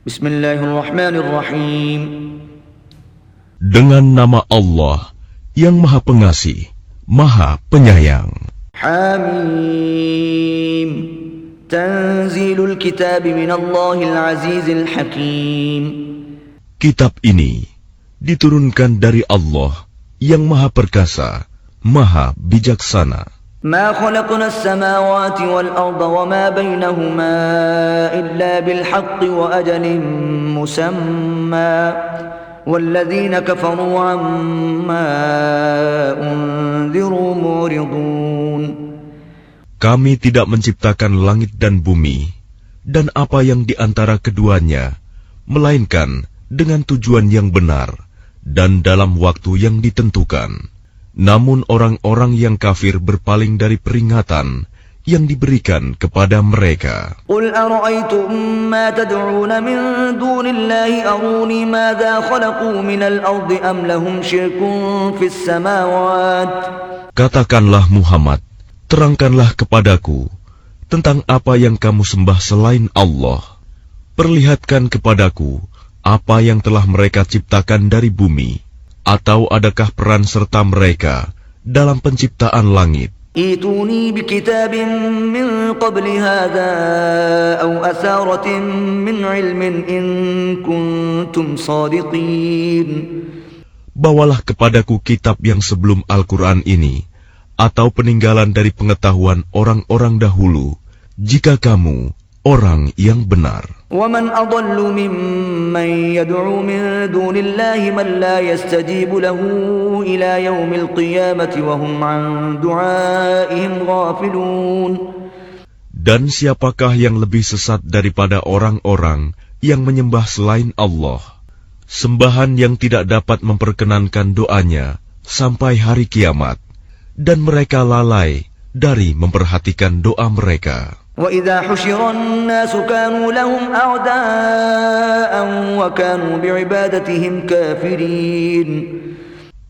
Bismillahirrahmanirrahim. Dengan nama Allah yang Maha Pengasih, Maha Penyayang. Hamim. Tanzilul kitab minallahil azizil hakim. Kitab ini diturunkan dari Allah yang Maha Perkasa, Maha Bijaksana. ما خلقنا السماوات والأرض وما بينهما إلا بالحق وأجل مسمى والذين كفروا عما أنذروا معرضون. Kami tidak menciptakan langit dan bumi dan apa yang di antara keduanya, melainkan dengan tujuan yang benar dan dalam waktu yang ditentukan. Namun orang-orang yang kafir berpaling dari peringatan yang diberikan kepada mereka. Qul ara'aytum ma tad'un min dunillahi aruni madza khalaqu minal ardi am lahum syirkun fis samawat. Katakanlah Muhammad, terangkanlah kepadaku tentang apa yang kamu sembah selain Allah. Perlihatkan kepadaku apa yang telah mereka ciptakan dari bumi. Atau adakah peran serta mereka dalam penciptaan langit? Ituni bikitabin min qabli hadha aw atharatin min ilmin in kuntum sadiqin. Bawalah kepadaku kitab yang sebelum Al-Quran ini, atau peninggalan dari pengetahuan orang-orang dahulu, jika kamu orang yang benar. وَمَنْ أَضَلُّ مِمَّنْ يَدْعُو مِنْ دُونِ اللَّهِ مَنْ لَا يَسْتَجِيبُ لَهُ إِلَى يَوْمِ الْقِيَامَةِ وَهُمْ عَنْ دُعَائِهِمْ غَافِلُونَ. Dan siapakah yang lebih sesat daripada orang-orang yang menyembah selain Allah, sembahan yang tidak dapat memperkenankan doanya sampai hari kiamat, dan mereka lalai dari memperhatikan doa mereka. وَإِذَا حُشِرَ النَّاسُ كَانُوا لَهُمْ أَعْدَاءً وَكَانُوا بِعِبَادَتِهِمْ كَافِرِينَ.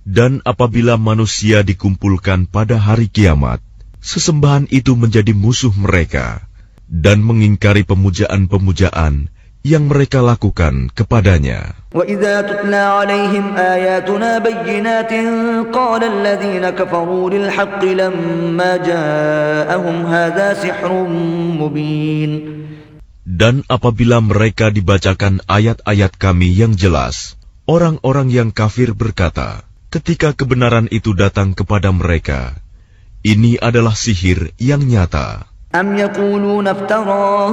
Dan apabila manusia dikumpulkan pada hari kiamat, sesembahan itu menjadi musuh mereka dan mengingkari pemujaan-pemujaan yang mereka lakukan kepadanya. وَإِذَا تُتْلَى عَلَيْهِمْ آيَاتُنَا بَيِّنَاتٍ قَالَ الَّذِينَ كَفَرُوا لِلْحَقِّ لَمَّا جَاءَهُمْ هَذَا سِحْرٌ مُبِينٌ. Dan apabila mereka dibacakan ayat-ayat kami yang jelas, orang-orang yang kafir berkata, ketika kebenaran itu datang kepada mereka, ini adalah sihir yang nyata. أَمْ يَقُولُونَ افْتَرَاهُ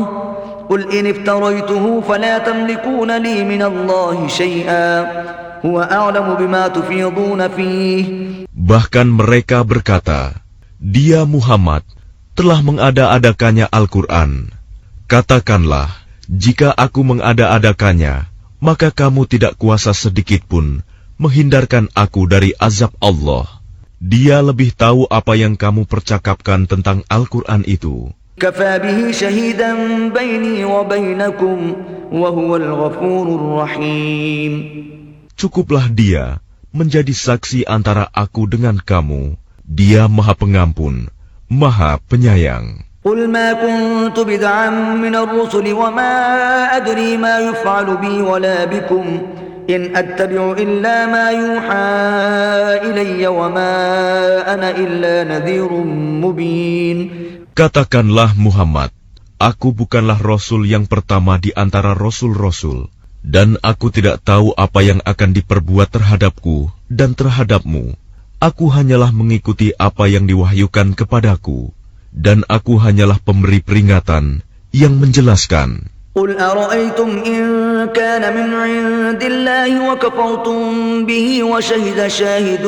قُلْ إِنِ افْتَرَيْتُهُ فَلَا تَمْلِكُونَ لِي مِنَ اللَّهِ شَيْئًا هُوَ أَعْلَمُ بِمَا تُفِيضُونَ فِيهِ. Bahkan mereka berkata, dia Muhammad telah mengada-adakannya Al-Quran. Katakanlah, jika aku mengada-adakannya, maka kamu tidak kuasa sedikitpun menghindarkan aku dari azab Allah. Dia lebih tahu apa yang kamu percakapkan tentang Al-Quran itu. كَفَى بِهِ شَهِيدًا بَيْنِي وَبَيْنَكُمْ وَهُوَ الْغَفُورُ الرَّحِيمُ. Cukuplah dia menjadi saksi antara aku dengan kamu. Dia Maha Pengampun, Maha Penyayang. قُلْ مَا كُنْتُ بِدْعًا مِنَ الرُّسُلِ وَمَا أَدْرِي مَا يُفْعَلُ بِي وَلَا بِكُمْ إِنْ أَتَّبِعُ إِلَّا مَا يُوحَى إِلَيَّ وَمَا أَنَا إِلَّا نَذِيرٌ مُبِينٌ. Katakanlah Muhammad, aku bukanlah Rasul yang pertama di antara Rasul-Rasul, dan aku tidak tahu apa yang akan diperbuat terhadapku dan terhadapmu. Aku hanyalah mengikuti apa yang diwahyukan kepadaku, dan aku hanyalah pemberi peringatan yang menjelaskan. قُلْ أَرَأَيْتُمْ إِنْ كَانَ مِنْ عِنْدِ اللَّهِ وَكَفَرْتُمْ بِهِ وَشَهِدَ شَاهِدٌ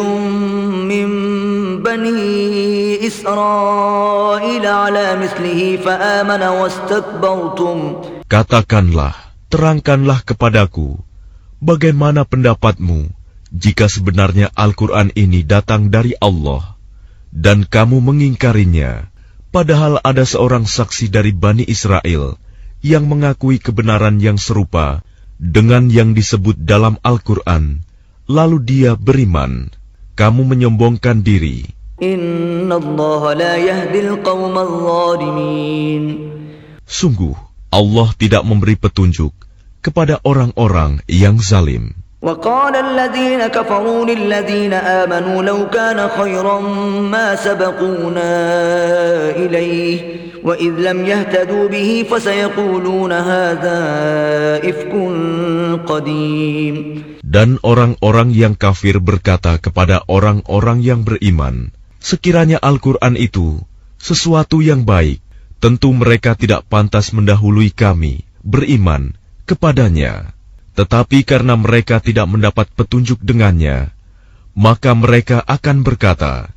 مِنْ بَنِي إِسْرَائِيلَ عَلَى مِثْلِهِ فَآمَنَ وَاسْتَكْبَرْتُمْ. Katakanlah, terangkanlah kepadaku, bagaimana pendapatmu jika sebenarnya Al-Quran ini datang dari Allah, dan kamu mengingkarinya, padahal ada seorang saksi dari Bani Israel yang mengakui kebenaran yang serupa dengan yang disebut dalam Al-Quran, lalu dia beriman. Kamu menyombongkan diri. Inna Allah la yahdil qawmal zalimin. Sungguh, Allah tidak memberi petunjuk kepada orang-orang yang zalim. وقال الذين كفروا للذين آمنوا لو كان خيرا ما سبقونا إليه وإذ لم يهتدوا به فسيقولون هذا إفك قديم. Dan orang-orang yang kafir berkata kepada orang-orang yang beriman, sekiranya Al-Quran itu sesuatu yang baik, tentu mereka tidak pantas mendahului kami beriman kepadanya. Tetapi karena mereka tidak mendapat petunjuk dengannya, maka mereka akan berkata,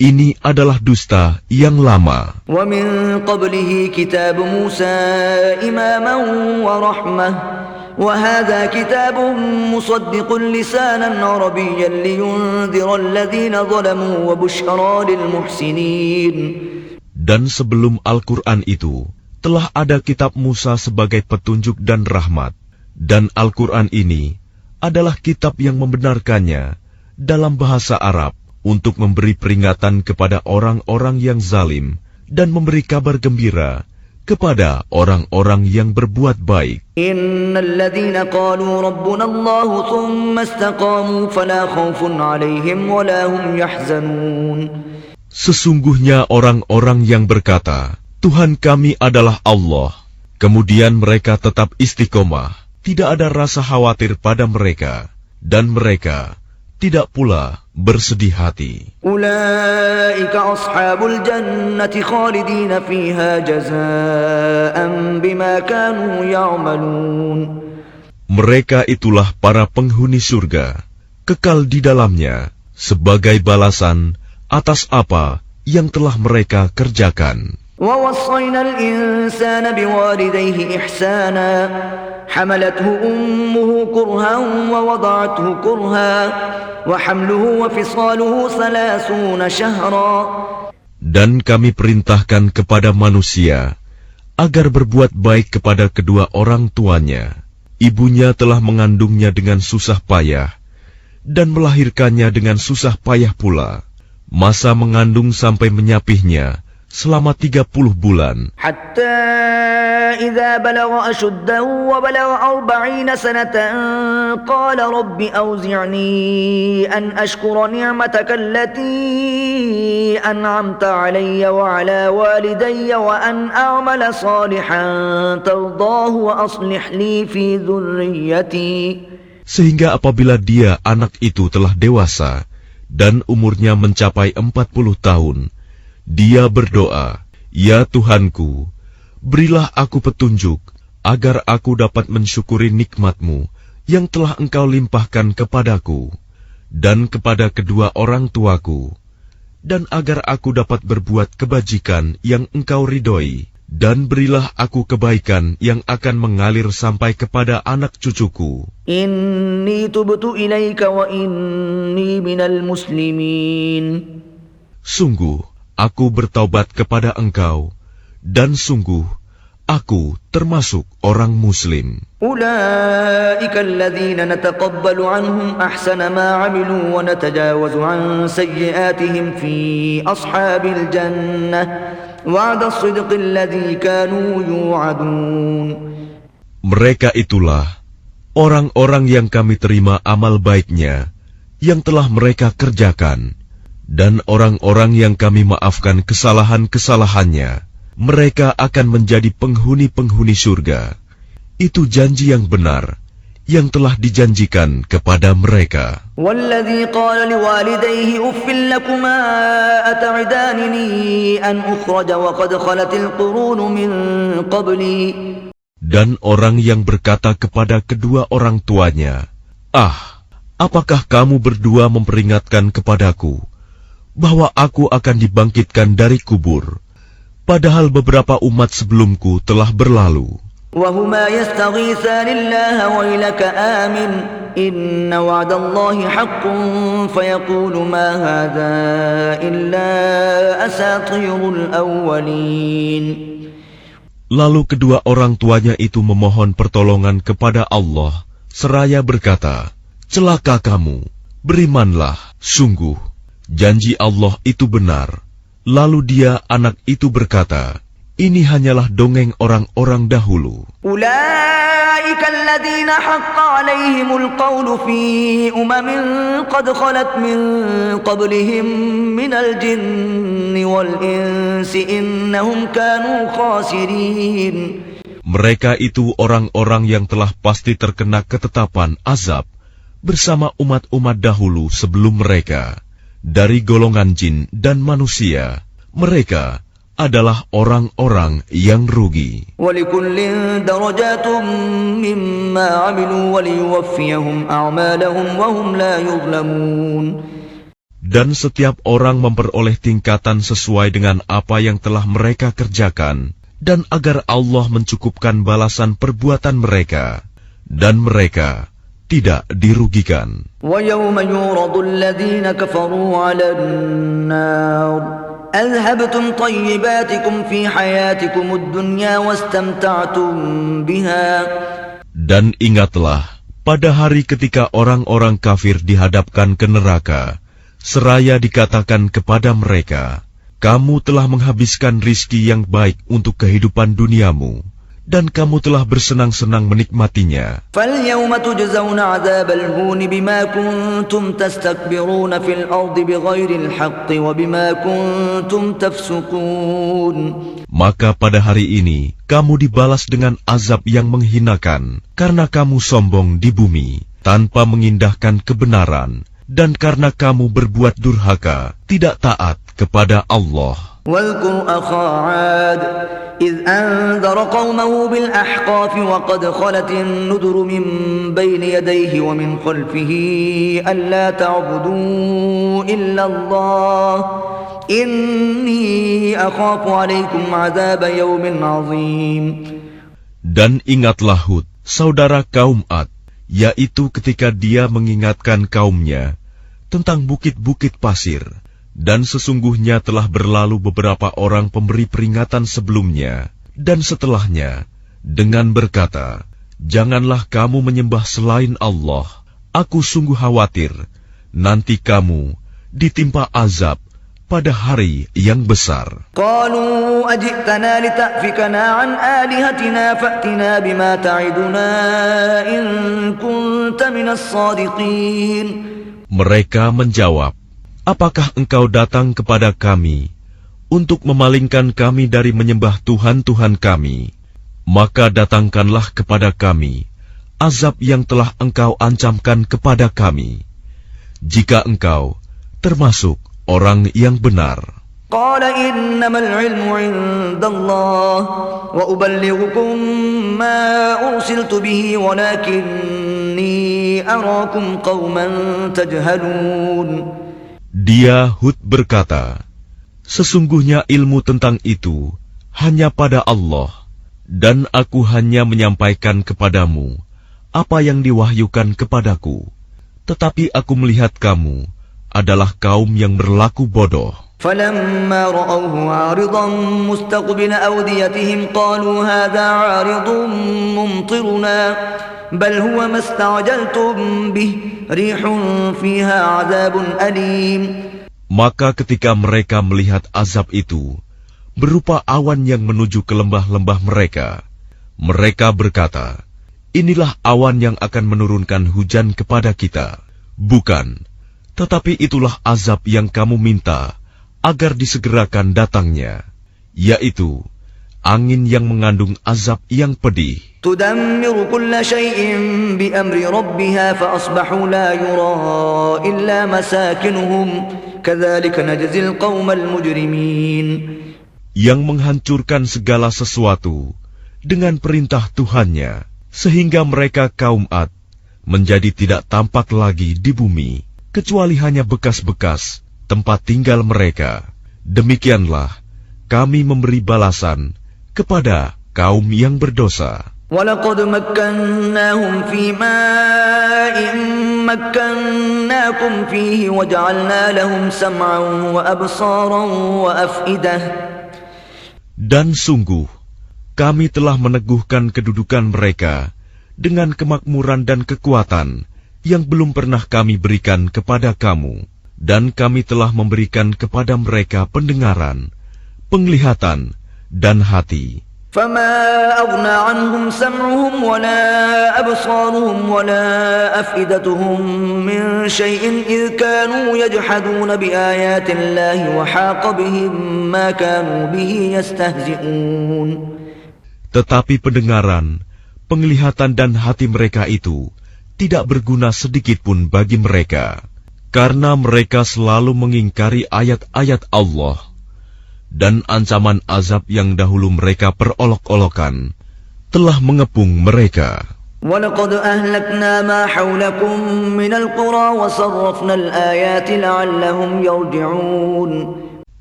ini adalah dusta yang lama. وَمِن قَبْلِهِ كِتَابُ مُوسَى إِمَامًا وَرَحْمَةً وَهَذَا كِتَابٌ مُصَدِّقٌ لِسَانًا عَرَبِيًّا لِيُنذِرَ الَّذِينَ ظَلَمُوا وَبُشْرَى لِلْمُحْسِنِينَ. Dan sebelum Al-Quran itu, telah ada kitab Musa sebagai petunjuk dan rahmat. Dan Al-Quran ini adalah kitab yang membenarkannya dalam bahasa Arab untuk memberi peringatan kepada orang-orang yang zalim dan memberi kabar gembira kepada orang-orang yang berbuat baik. Innal ladzina qalu rabbuna Allah thumma istaqamu fala khaufun 'alaihim wala hum yahzanun. Sesungguhnya orang-orang yang berkata, Tuhan kami adalah Allah, kemudian mereka tetap istiqomah, tidak ada rasa khawatir pada mereka, dan mereka tidak pula bersedih hati. Ulaika ashabul jannati khalidina fiha jazaa'an bima kanu ya'malun. Mereka itulah para penghuni surga, kekal di dalamnya sebagai balasan atas apa yang telah mereka kerjakan. وَوَصَّيْنَا الْإِنسَانَ بِوَالِدَيْهِ إِحْسَانًا حَمَلَتْهُ أُمُّهُ كُرْهًا وَوَضَعَتْهُ كُرْهًا وَحَمْلُهُ وَفِصَالُهُ 30 شَهْرًا. Dan kami perintahkan kepada manusia agar berbuat baik kepada kedua orang tuanya. Ibunya telah mengandungnya dengan susah payah dan melahirkannya dengan susah payah pula. Masa mengandung sampai menyapihnya selama 30 bulan. Hatta idza balagha ashuddahu wa balagha 40 sanatan qala rabbi awzi'ni an ashkura ni'mataka allati an'amta 'alayya wa 'ala walidayya wa an a'mala salihan tardahu wa aslih li fi dhurriyyati. Sehingga apabila dia anak itu telah dewasa dan umurnya mencapai 40 tahun, dia berdoa, Ya Tuhanku, berilah aku petunjuk, agar aku dapat mensyukuri nikmat-Mu yang telah Engkau limpahkan kepadaku, dan kepada kedua orang tuaku, dan agar aku dapat berbuat kebajikan yang Engkau ridhoi, dan berilah aku kebaikan yang akan mengalir sampai kepada anak cucuku. Inni tubtu ilaika wa inni minal muslimin. Sungguh, aku bertaubat kepada Engkau, dan sungguh, aku termasuk orang Muslim. Ulaika alladhina nataqabbalu anhum ahsana ma 'amilu wa natajawazu an sayyi'atihim fi ashabil jannah wa'da as-sidqi alladhi kanu yu'adun. Mereka itulah orang-orang yang kami terima amal baiknya yang telah mereka kerjakan, dan orang-orang yang kami maafkan kesalahan-kesalahannya, mereka akan menjadi penghuni-penghuni surga. Itu janji yang benar yang telah dijanjikan kepada mereka. Walladzi qala liwalidayhi uffil lakuma ata'idani an ukhraja wa qad khalatil qurun min qabli. Dan orang yang berkata kepada kedua orang tuanya, apakah kamu berdua memperingatkan kepadaku bahwa aku akan dibangkitkan dari kubur, padahal beberapa umat sebelumku telah berlalu. وَهُمَا يَسْتَغِيثَانِ اللَّهَ وَيْلَكَ آمِنْ إِنَّ وَعْدَ اللَّهِ حَقٌّ فَيَقُولُ مَا هَذَا إِلَّا أَسَاطِيرُ الْأَوَّلِينَ. Lalu kedua orang tuanya itu memohon pertolongan kepada Allah, seraya berkata, celaka kamu, berimanlah, sungguh janji Allah itu benar. Lalu dia, anak itu berkata, Ini hanyalah dongeng orang-orang dahulu. أولئك الذين حق عليهم القول في قد خلت من قبلهم من الجن والإنس إنهم كانوا خاسرين. Mereka itu orang-orang yang telah pasti terkena ketetapan azab bersama umat-umat dahulu sebelum mereka. Dari golongan jin dan manusia, mereka adalah orang-orang yang rugi. وَلِكُلٍّ دَرَجَاتٌ مِّمَّا عَمِلُوا وَلِيُوَفِّيَهُمْ أَعْمَالَهُمْ وَهُمْ لَا يُظْلَمُونَ. Dan setiap orang memperoleh tingkatan sesuai dengan apa yang telah mereka kerjakan, dan agar Allah mencukupkan balasan perbuatan mereka, dan mereka tidak dirugikan. وَيَوْمَ يُعْرَضُ الَّذِينَ كَفَرُوا عَلَى النَّارِ أَذْهَبْتُمْ طَيِّبَاتِكُمْ فِي حَيَاتِكُمُ الدُّنْيَا وَاسْتَمْتَعْتُمْ بِهَا. Dan ingatlah, pada hari ketika orang-orang kafir dihadapkan ke neraka, seraya dikatakan kepada mereka, kamu telah menghabiskan rizki yang baik untuk kehidupan duniamu, dan kamu telah bersenang-senang menikmatinya. فَالْيَوْمَ تُجْزَوْنَ عَذَابَ الْهُونِ بِمَا كُنْتُمْ تَسْتَكْبِرُونَ فِي الْأَرْضِ بِغَيْرِ الْحَقِّ وَبِمَا كُنْتُمْ تَفْسُقُونَ. Maka pada hari ini, kamu dibalas dengan azab yang menghinakan, karena kamu sombong di bumi, tanpa mengindahkan kebenaran, dan karena kamu berbuat durhaka, tidak taat kepada Allah. واذكر أخا عاد إذ أنذر قومه بالأحقاف وقد خلت النذر من بين يديه ومن خلفه ألا تعبدوا إلا الله إني أخاف عليكم عذاب يوم عظيم. Dan ingatlah Hud, saudara kaum Ad, yaitu ketika dia mengingatkan kaumnya tentang bukit-bukit pasir. Dan sesungguhnya telah berlalu beberapa orang pemberi peringatan sebelumnya dan setelahnya dengan berkata, janganlah kamu menyembah selain Allah. Aku sungguh khawatir nanti kamu ditimpa azab pada hari yang besar. Qalu ajitana lita'fikana an alihatina fa'tina bima ta'iduna in kunta minas sadiqin. Mereka menjawab, apakah engkau datang kepada kami untuk memalingkan kami dari menyembah Tuhan-Tuhan kami? Maka datangkanlah kepada kami azab yang telah engkau ancamkan kepada kami, jika engkau termasuk orang yang benar. Qala innamal ilmu indallah wa uballighukum ma ursiltu bihi walakinni arakum qauman tajhalun. Dia Hud berkata, sesungguhnya ilmu tentang itu hanya pada Allah, dan aku hanya menyampaikan kepadamu apa yang diwahyukan kepadaku. Tetapi aku melihat kamu adalah kaum yang berlaku bodoh. فَلَمَّا رَأَوْهُ عَارِضًا مُسْتَقْبِلَ أَوْدِيَتِهِمْ قَالُوا هَذَا عَارِضٌ مُمْطِرُنَا بَلْ هُوَ مَا اسْتَعْجَلْتُمْ بِهِ رِيحٌ فِيهَا عَذَابٌ أَلِيمٌ. Maka ketika mereka melihat azab itu, berupa awan yang menuju ke lembah-lembah mereka, mereka berkata, inilah awan yang akan menurunkan hujan kepada kita. Bukan, tetapi itulah azab yang kamu minta agar disegerakan datangnya, yaitu angin yang mengandung azab yang pedih. تدمر كل شيء بأمر ربها فأصبحوا لا يرى إلا مساكنهم كذلك نجزي القوم المجرمين. Yang menghancurkan segala sesuatu dengan perintah Tuhannya, sehingga mereka kaum Ad menjadi tidak tampak lagi di bumi, kecuali hanya bekas-bekas tempat tinggal mereka. Demikianlah kami memberi balasan kepada kaum yang berdosa. وَلَقَدْ مَكَّنَّاهُمْ فِي مَاءٍ مَكَّنَّاكُمْ فِيهِ وَجَعَلْنَا لَهُمْ سَمْعًا وَأَبْصَارًا وَأَفْئِدَةً. Dan sungguh, kami telah meneguhkan kedudukan mereka dengan kemakmuran dan kekuatan yang belum pernah kami berikan kepada kamu. Dan kami telah memberikan kepada mereka pendengaran, penglihatan, dan hati. فما أغنى عنهم سمعهم ولا أبصارهم ولا أفئدتهم من شيء إذ كانوا يجحدون بآيات الله وحاق بهم ما كانوا به يستهزئون. Tetapi pendengaran, penglihatan dan hati mereka itu tidak berguna sedikit pun bagi mereka, karena mereka selalu mengingkari ayat-ayat Allah. Dan ancaman azab yang dahulu mereka perolok-olokan telah mengepung mereka. وَلَقَدْ أَهْلَكْنَا مَا حَوْلَكُمْ مِنَ الْقُرَى وَصَرَّفْنَا الْآيَاتِ لَعَلَّهُمْ يَرْجِعُونَ.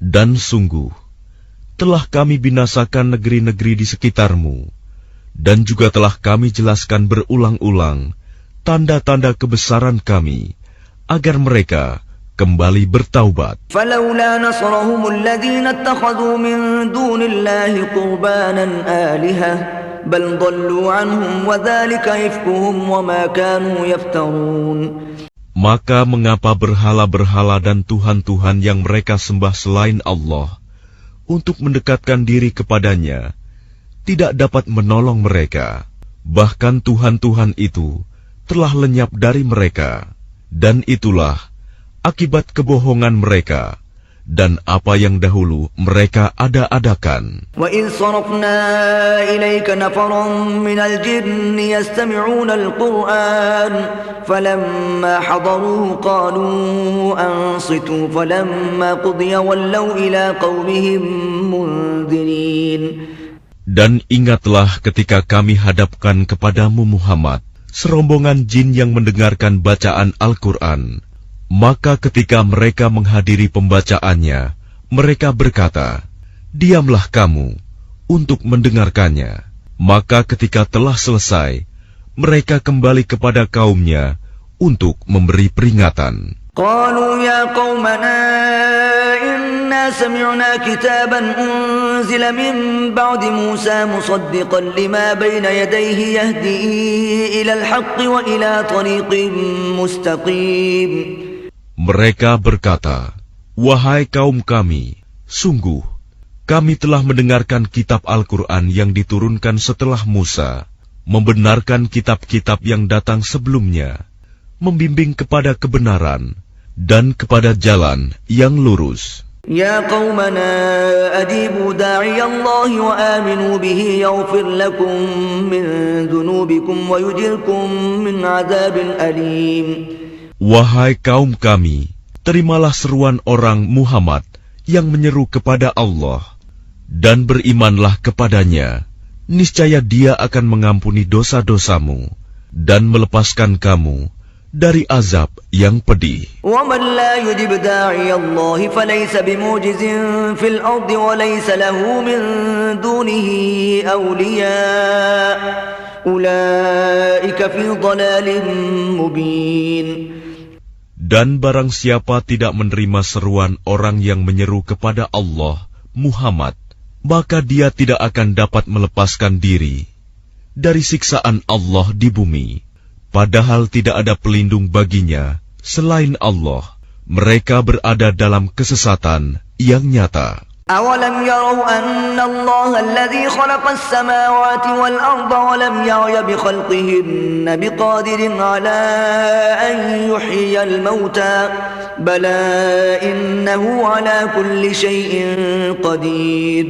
Dan sungguh, telah kami binasakan negeri-negeri di sekitarmu, dan juga telah kami jelaskan berulang-ulang tanda-tanda kebesaran kami, agar mereka kembali bertaubat. فَلَوْلَا نَصْرَهُمُ الَّذِينَ اتَّخَذُوا مِن دُونِ اللَّهِ قُرْبَانًا آلِهَةً بَلْ ضَلُّوا عَنْهُمْ وَذَلِكَ إِفْكُهُمْ وَمَا كَانُوا يَفْتَرُونَ. Maka mengapa berhala-berhala dan tuhan-tuhan yang mereka sembah selain Allah untuk mendekatkan diri kepadanya tidak dapat menolong mereka? Bahkan tuhan-tuhan itu telah lenyap dari mereka, dan itulah akibat kebohongan mereka dan apa yang dahulu mereka ada-adakan. وَإِذْ صَرَفْنَا إِلَيْكَ نَفَرًا مِنَ الْجِنِّ يَسْتَمِعُونَ الْقُرْآنَ فَلَمَّا حَضَرُوهُ قَالُوا أَنصِتُوا فَلَمَّا قُضِيَ وَلَّوْا إِلَى قَوْمِهِمْ مُنذِرِينَ. Dan ingatlah ketika kami hadapkan kepadamu Muhammad serombongan jin yang mendengarkan bacaan Al-Quran. Maka ketika mereka menghadiri pembacaannya, mereka berkata, "Diamlah kamu untuk mendengarkannya." Maka ketika telah selesai, mereka kembali kepada kaumnya untuk memberi peringatan. قالوا يا قومنا إنا سمعنا كتابا أنزل من بعد موسى مصدقا لما بين يديه يهدي إلى الحق وإلى طريق مستقيم. Mereka berkata, "Wahai kaum kami, sungguh kami telah mendengarkan kitab Al-Quran yang diturunkan setelah Musa, membenarkan kitab-kitab yang datang sebelumnya, membimbing kepada kebenaran dan kepada jalan yang lurus." Ya qaumana ajibu da'i Allah wa aminu bihi yaghfir lakum min dhunubikum wa yujirkum min adzabin alim. Wahai kaum kami, terimalah seruan orang Muhammad yang menyeru kepada Allah, dan berimanlah kepadanya. Niscaya Dia akan mengampuni dosa-dosamu dan melepaskan kamu dari azab yang pedih. وَمَنْ لَا يُجِبْ دَاعِيَ اللَّهِ فَلَيْسَ بِمُعْجِزٍ فِي الْأَرْضِ وَلَيْسَ لَهُ مِنْ دُونِهِ أَوْلِيَاءُ أُولَئِكَ فِي ضَلَالٍ مُبِينٍ. Dan barang siapa tidak menerima seruan orang yang menyeru kepada Allah, Muhammad, maka dia tidak akan dapat melepaskan diri dari siksaan Allah di bumi. Padahal tidak ada pelindung baginya selain Allah. Mereka berada dalam kesesatan yang nyata. أَوَلَمْ يَرَوْا أَنَّ اللَّهَ الَّذِي خَلَقَ السَّمَاوَاتِ وَالْأَرْضَ وَلَمْ يَعْيَ بِخَلْقِهِنَّ بِقَادِرٍ عَلَىٰ أَن يُحْيِيَ الْمَوْتَىٰ بَلَىٰ إِنَّهُ عَلَىٰ كُلِّ شَيْءٍ قَدِيرٌ.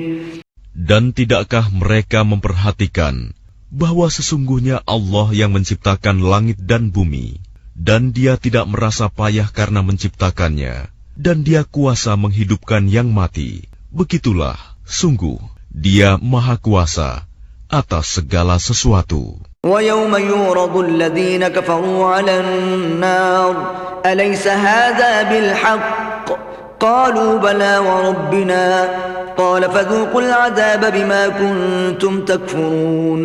Dan tidakkah mereka memperhatikan bahwa sesungguhnya Allah yang menciptakan langit dan bumi, dan Dia tidak merasa payah karena menciptakannya, dan Dia kuasa menghidupkan yang mati. Begitulah, sungguh, Dia Maha Kuasa atas segala sesuatu. وَيَوْمَ يُعْرَضُ الَّذِينَ كَفَرُوا عَلَى النَّارِ أَلَيْسَ هَذَا بِالْحَقِّ قَالُوا بَلَىٰ وَرَبِّنَا قَالَ فَذُوقُوا الْعَذَابَ بِمَا كُنتُمْ تَكْفُرُونَ.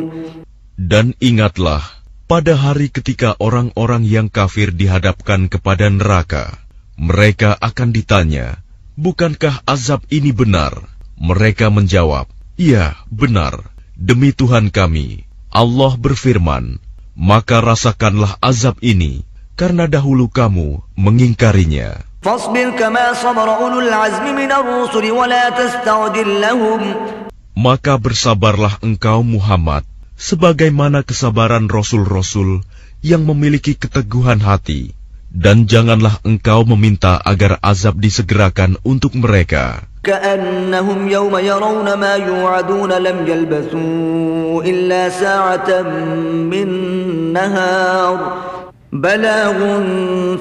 Dan ingatlah, pada hari ketika orang-orang yang kafir dihadapkan kepada neraka, mereka akan ditanya, "Bukankah azab ini benar?" Mereka menjawab, "Ya, benar. Demi Tuhan kami, Allah berfirman, maka rasakanlah azab ini, karena dahulu kamu mengingkarinya." فاصبر كما صبر أولو العزم من الرسل ولا تستعجل لهم Maka bersabarlah engkau Muhammad, sebagaimana kesabaran Rasul-Rasul yang memiliki keteguhan hati. Dan janganlah engkau meminta agar azab disegerakan untuk mereka. كأنهم يوم يرون ما يوعدون لم يلبثوا إلا ساعة من نهار بلاغ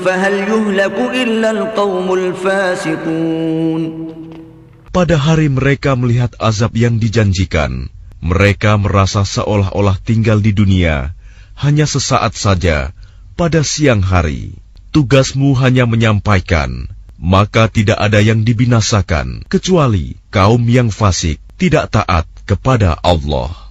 فهل يهلك إلا القوم الفاسقون. Pada hari mereka melihat azab yang dijanjikan, mereka merasa seolah-olah tinggal di dunia hanya sesaat saja pada siang hari. Tugasmu hanya menyampaikan, maka tidak ada yang dibinasakan kecuali kaum yang fasik, tidak taat kepada Allah.